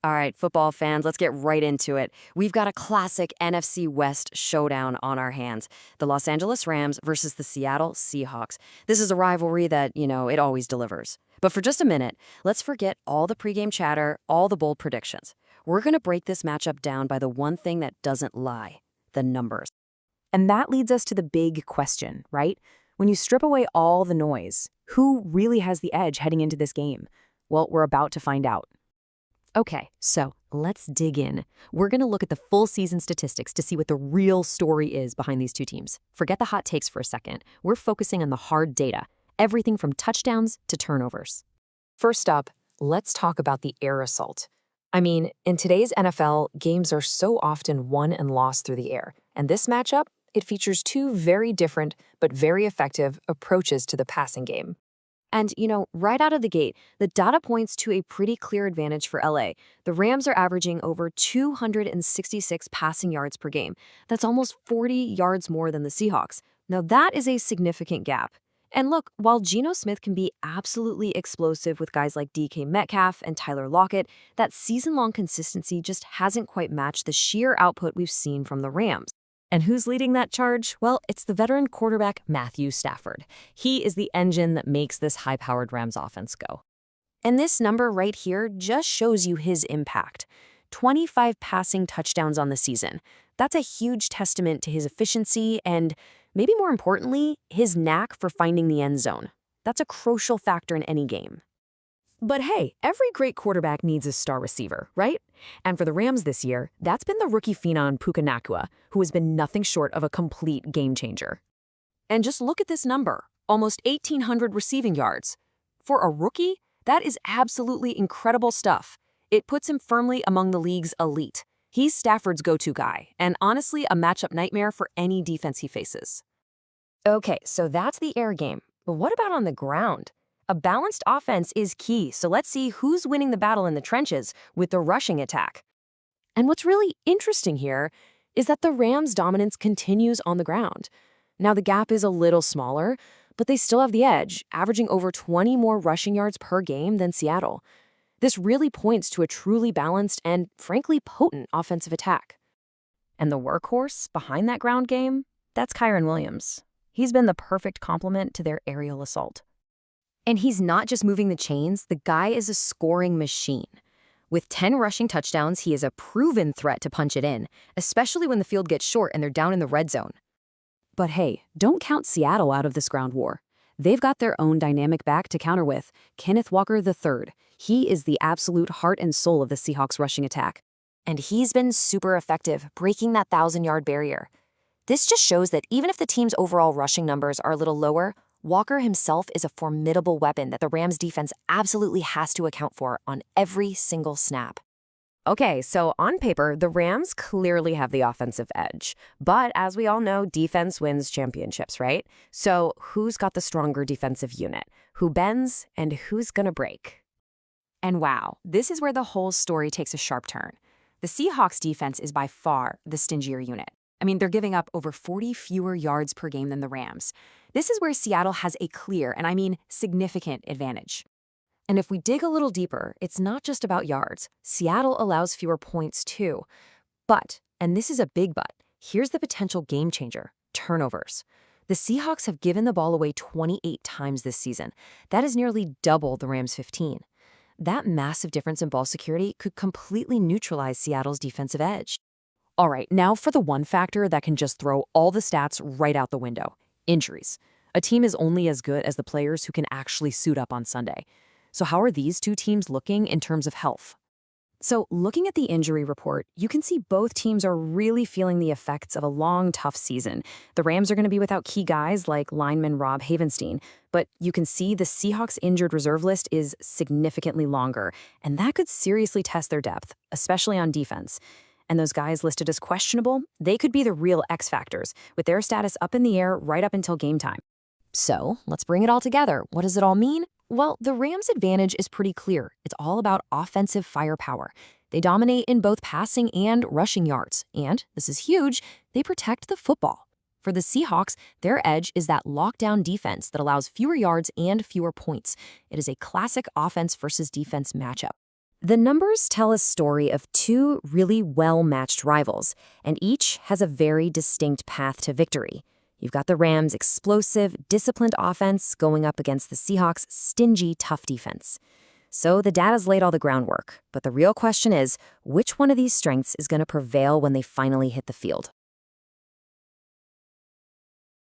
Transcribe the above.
All right, football fans, let's get right into it. We've got a classic NFC West showdown on our hands. The Los Angeles Rams versus the Seattle Seahawks. This is a rivalry that, it always delivers. But for just a minute, let's forget all the pregame chatter, all the bold predictions. We're going to break this matchup down by the one thing that doesn't lie: the numbers. And that leads us to the big question, right? When you strip away all the noise, who really has the edge heading into this game? Well, we're about to find out. Okay, so let's dig in. We're going to look at the full season statistics to see what the real story is behind these two teams. Forget the hot takes for a second. We're focusing on the hard data, everything from touchdowns to turnovers. First up, let's talk about the air assault. I mean, in today's NFL, games are so often won and lost through the air. And this matchup, it features two very different but very effective approaches to the passing game. And, right out of the gate, the data points to a pretty clear advantage for LA. The Rams are averaging over 266 passing yards per game. That's almost 40 yards more than the Seahawks. Now, that is a significant gap. And look, while Geno Smith can be absolutely explosive with guys like DK Metcalf and Tyler Lockett, that season-long consistency just hasn't quite matched the sheer output we've seen from the Rams. And who's leading that charge? Well, it's the veteran quarterback Matthew Stafford. He is the engine that makes this high-powered Rams offense go. And this number right here just shows you his impact. 25 passing touchdowns on the season. That's a huge testament to his efficiency and, maybe more importantly, his knack for finding the end zone. That's a crucial factor in any game. But hey, every great quarterback needs a star receiver, right? And for the Rams this year, that's been the rookie phenom Puka Nacua, who has been nothing short of a complete game changer. And just look at this number, almost 1,800 receiving yards. For a rookie, that is absolutely incredible stuff. It puts him firmly among the league's elite. He's Stafford's go-to guy, and honestly a matchup nightmare for any defense he faces. Okay, so that's the air game. But what about on the ground? A balanced offense is key, so let's see who's winning the battle in the trenches with the rushing attack. And what's really interesting here is that the Rams' dominance continues on the ground. Now, the gap is a little smaller, but they still have the edge, averaging over 20 more rushing yards per game than Seattle. This really points to a truly balanced and, frankly, potent offensive attack. And the workhorse behind that ground game? That's Kyren Williams. He's been the perfect complement to their aerial assault. And he's not just moving the chains, the guy is a scoring machine. With 10 rushing touchdowns, he is a proven threat to punch it in, especially when the field gets short and they're down in the red zone. But hey, don't count Seattle out of this ground war. They've got their own dynamic back to counter with, Kenneth Walker III. He is the absolute heart and soul of the Seahawks rushing attack. And he's been super effective, breaking that 1,000-yard barrier. This just shows that even if the team's overall rushing numbers are a little lower, Walker himself is a formidable weapon that the Rams defense absolutely has to account for on every single snap. Okay, so on paper, the Rams clearly have the offensive edge. But as we all know, defense wins championships, right? So who's got the stronger defensive unit? Who bends and who's gonna break? And wow, this is where the whole story takes a sharp turn. The Seahawks defense is by far the stingier unit. I mean, they're giving up over 40 fewer yards per game than the Rams. This is where Seattle has a clear, and I mean significant, advantage. And if we dig a little deeper, it's not just about yards. Seattle allows fewer points too. But, and this is a big but, here's the potential game changer: turnovers. The Seahawks have given the ball away 28 times this season. That is nearly double the Rams' 15. That massive difference in ball security could completely neutralize Seattle's defensive edge. All right, now for the one factor that can just throw all the stats right out the window: injuries. A team is only as good as the players who can actually suit up on Sunday. So how are these two teams looking in terms of health? So looking at the injury report, you can see both teams are really feeling the effects of a long, tough season. The Rams are going to be without key guys like lineman Rob Havenstein, but you can see the Seahawks injured reserve list is significantly longer, and that could seriously test their depth, especially on defense. And those guys listed as questionable, they could be the real X factors, with their status up in the air right up until game time. So let's bring it all together. What does it all mean? Well, the Rams' advantage is pretty clear. It's all about offensive firepower. They dominate in both passing and rushing yards. And, this is huge, they protect the football. For the Seahawks, their edge is that lockdown defense that allows fewer yards and fewer points. It is a classic offense versus defense matchup. The numbers tell a story of two really well-matched rivals, and each has a very distinct path to victory. You've got the Rams' explosive, disciplined offense going up against the Seahawks' stingy, tough defense. So the data's laid all the groundwork, but the real question is, which one of these strengths is going to prevail when they finally hit the field?